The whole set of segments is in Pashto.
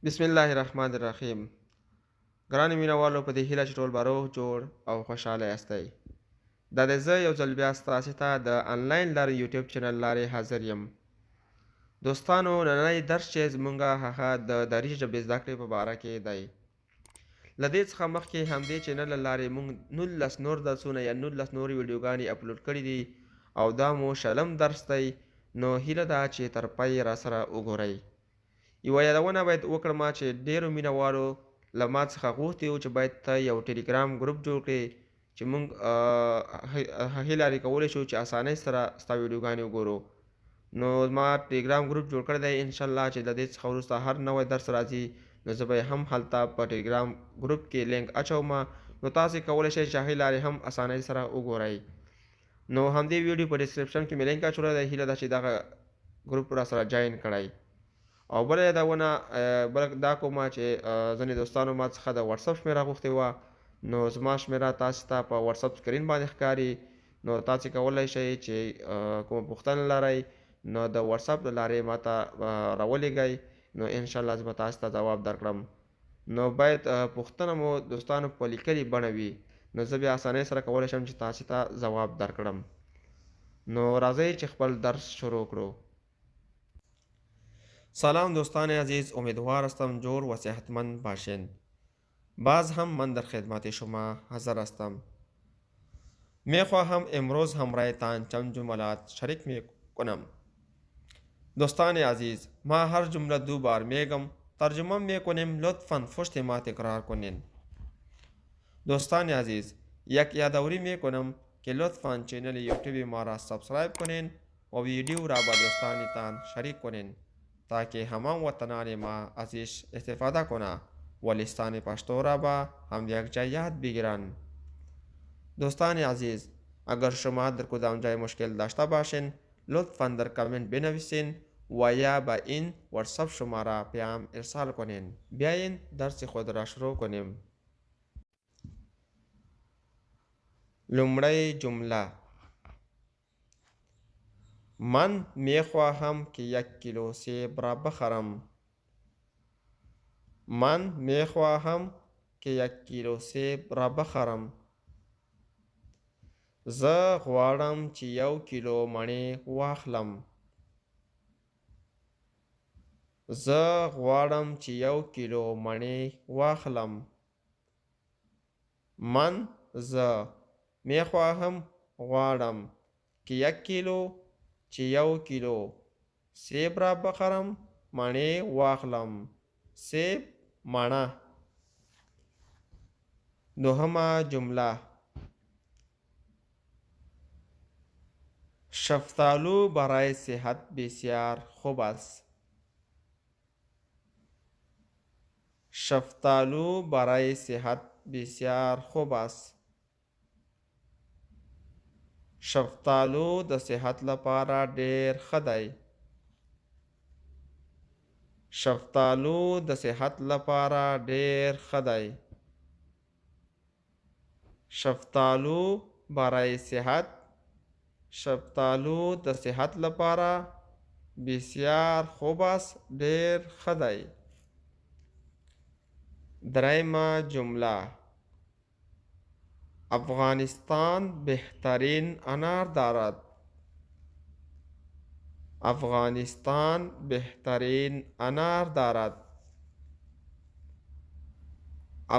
بسم الله الرحمن الرحیم. ګرانو مینوالو، په دې هیله چې ټول به روغ جوړ او خوشحاله یاستئ. دا د زه یو ځل بیا ستاسې ته د آنلاین لارې یوټیوب چینل لارې حاضر یم. دوستانو، نننی درس چې زمونږ هغه د دری ژبې زده کړې په باره کې دی. له دې څخه مخکې همدې چینل له لارې موږ 19 نور درسونه یا 19 نورې ویډیوګانې اپلوډ کړي دي او دا مو شلم درس دی. نو هیله ده چې تر پای راسره وګورئ. یوه یادونه باید وکړم چې ډیرو مینوالو له ما څخه غوښتي وو چې باید ته یو ټیلیګرام ګروپ جوړ کړې چې موږ هغې لارې کولی شو چې اسانۍ سره ستا ویډیوګانې وګورو. نو ما ټیلیګرام ګروپ جوړ کړی دی. انشاءالله چې د دې څخه وروسته هر نوی درس راځي نو زه به یې هم هلته په ټیلیګرام ګروپ کې لینک اچوم. نو تاسې کولی شئ چې هغې لارې هم اسانۍ سره وګورئ. نو همدې ویډیو په ډسکرپشن کې مې لینک اچولی دی. هیله ده چې دغه ګروپ راسره جاین کړئ. او بله یادونه دا کومه چې ځینې دوستانو ما څخه د واتساپ شمېره غوښتې وه، نو زما شمېره تاسې ته په واتساپ سکرین باندې ښکاري. نو تاسې کولی شئ چې کومه پوښتنه لرئ نو د واتساپ له لارې ما ته راولېږئ. نو انشاءالله زه به تاسې ته ځواب درکړم. نو باید پوښتنه مو دوستانو په لیکلې بڼه وي، نو زه بیا اسانۍ سره کولی شم چې تاسې ته ځواب درکړم. نو راځئ چې خپل درس شروع کړو. سلام دوستان عزیز، امیدوار هستم جور و صحتمند باشین. باز هم من در خدمت شما حاضر هستم. میخواهم امروز همراهتان چند جملات شریک میکنم. دوستان عزیز، ما هر جمله 2 بار میگم، ترجمه میکنیم، لطفاً پشت ما تکرار کنین. دوستان عزیز، یک یادآوری میکنم که لطفاً چینل یوتیوب ما را سابسکرایب کنین و ویدیو را با دوستانتان شریک کنین تاکه همان وطنان ما ازش استفاده کنه و لسان پشتو را با هم یک جای یاد بگیرن. دوستان عزیز، اگر شما در کدام جای مشکل داشته باشین لطفاً در کامنت بنویسین و یا با این واتساپ شماره پیام ارسال کنین. بیاین درس خود را شروع کنیم. لومړی جمله: من میخواهم که 1 کیلو سیب را بخرم. من میخواهم که 1 کیلو سیب را بخرم. زه غواړم چې 1 کیلو مڼې واخلم. زه غواړم چې 1 کیلو مڼې واخلم. من زه میخواهم غواړم که 1 کیلو چې 1 کیلو سیب را بخرم، مڼې واخلم. سیب، مڼه. دوهمه جمله: شفتالو برای صحت بسیار خوب است. شفتالو برای صحت بسیار خوب است. شفتالو د صحت لپاره ډیر ښه دی. شفتالو د صحت لپاره ډیر ښه دی. شفتالو برای صحت، شفتالو د صحت لپاره بسیار خوب است، ډیر ښه دی. دریمه جمله: افغانستان بهترین انار دارد. افغانستان بهترین انار دارد.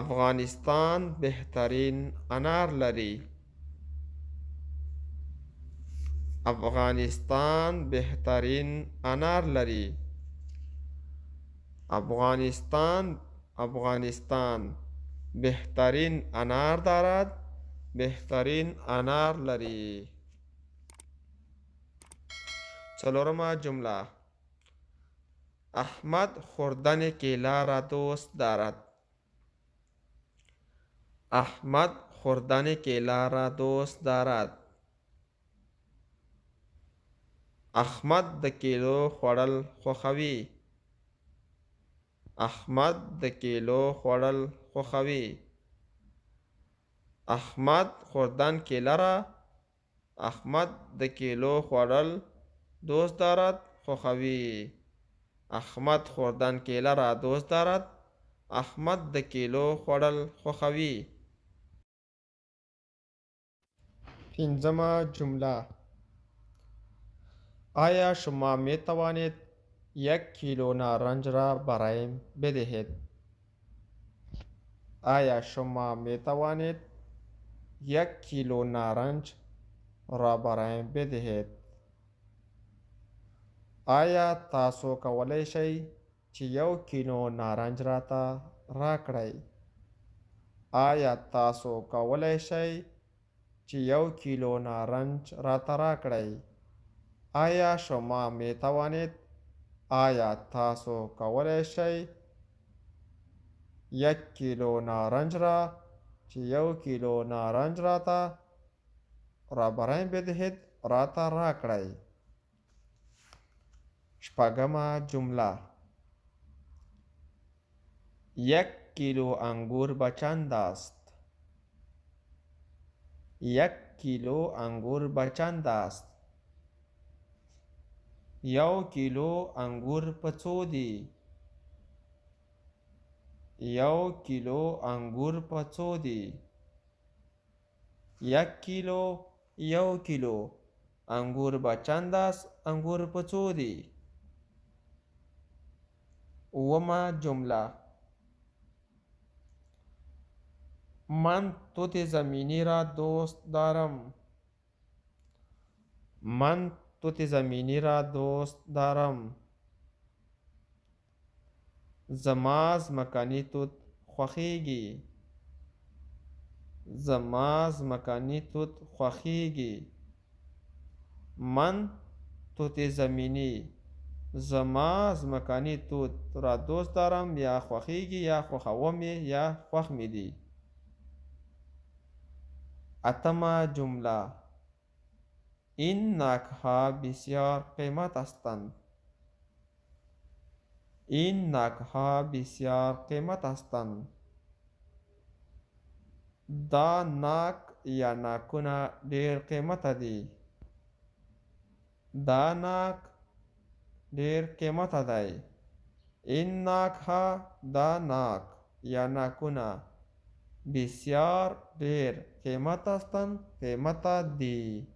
افغانستان بهترین انار لري. افغانستان بهترین انار لري. افغانستان بهترین انار دارد، بهترین انار لري. څلورمه جمله: احمد خوردن کیله را دوست دارد. احمد خوردن کیله را دوست دارد. احمد د کیلو خوړل خوښوي. احمد د کیلو خوړل خوښوي. احمد خوردن کیله را، احمد د کیلو خوړل دوست دارد، خوښوي. احمد خوردن کیله را دوست دارد. احمد د کیلو خوړل خوښوي. پنځمه جمله: آیا شما می توانید 1 کیلو نارنج را برایم بدهید؟ آیا شما می توانید 1 کیلو نارنج را برایم بدهید؟ آیا تاسو کولی شئ چې 1 کیلو نارنج راته راکړئ؟ آیا تاسو کولی شئ چې 1 کیلو نارنج راته راکړئ؟ آیا شما می توانید؟ آیا تاسو کولی شئ 1 کیلو نارنج را چې 1 کیلو نارنج راته را برایم بدهید راته راکړئ؟ شپږمه جمله: 1 کیلو انگور به چند است؟ 1 کیلو انگور به چند است؟ 1 کیلو انگور په څو دي؟ 1 کیلو انگور په څو دي؟ 1 کیلو 1 کیلو انگور به چند است؟ انگور په څو دي؟ اوومه جمله: من توت زمینی را دوست دارم. من توت زمینی را دوست دارم. زما ځمکنی توت خوښیږي. زما ځمکنی توت خوښیږي. من توت زمینی زما ځمکنی توت را دوست دارم یا خوښیږي یا خوښوم یا خوښ می دی. اتمه جمله: این ناک‌ها بسیار قیمت هستند. این ناک‌ها بسیار قیمت هستند. دا ناک یا ناکونه ډیر قیمته دي. دا ناک ډیر قیمته دی. این ناک‌ها دا ناک یا ناکونه بسیار ډیر قیمت هستند قیمته دي.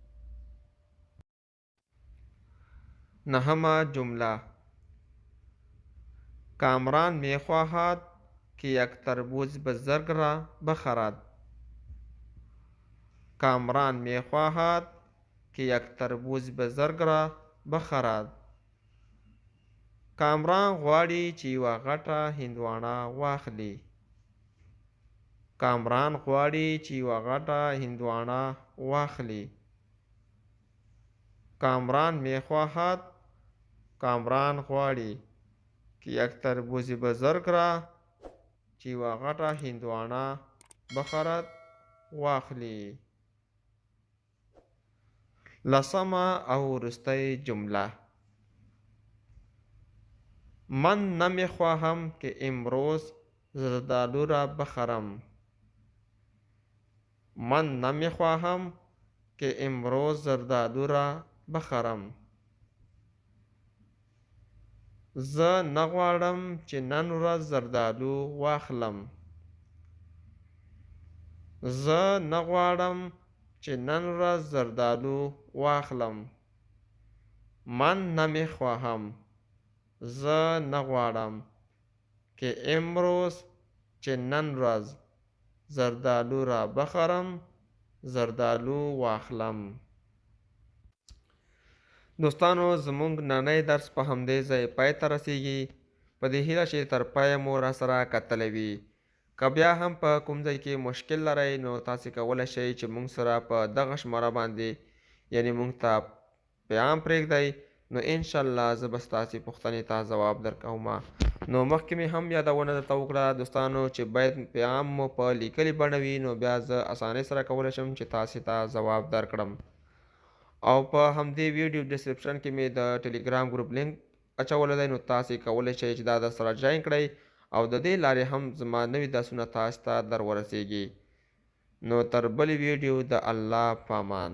نهمه جمله: کامران می خواهد که 1 تربوز بزرگ را بخرد. کامران می خواهد که 1 تربوز بزرگ را بخرد. کامران غواړي چې یوه غټه هندواڼه واخلي. کامران غواړي چې یوه غټه هندواڼه واخلي. کامران می خواهد کامران غواړي که 1 تربوز بزرگ را چې یوه غټه هندواڼه بخرد واخلي. لسمه او وروستۍ جمله: من نمی خواهم که امروز زردالو را بخرم. من نمی خواهم که امروز زردالو را بخرم. زه نه غواړم چې نن ورځ زردالو واخلم. زه نه غواړم چې نن ورځ زردالو واخلم. من نمی خواهم زه نه غواړم که امروز چې نن ورځ زردالو را بخرم زردالو واخلم. دوستانو زمونږ نننی درس په همدې ځای پای ته رسیږي. په دې هیله چې تر پایه مو راسره کتلی وي. که بیا هم په کوم ځای کې مشکل لرئ نو تاسې کولی شئ چې مونږ سره په دغه شماره باندې یعنې مونږ ته پیغام پرېږدئ نو انشاءالله زه به ستاسې پوښتنې ته ځواب درکوم. نو مخکې مې هم یادونه درته وکړه دوستانو چې باید پیغام مو په لیکلې بڼه وي نو بیا زه اسانۍ سره کولی شم چې تاسې ته ځواب درکړم. او په همدې ویډیو ډسکرپشن کې مې د ټلیګرام ګروپ لینک اچولی دی نو تاسې کولی شئ چې دا درسره جوین کړئ او د دې لارې هم زما نوي درسونه تاسو ته در ورسیږي. نو تر بلې ویډیو د الله په امان.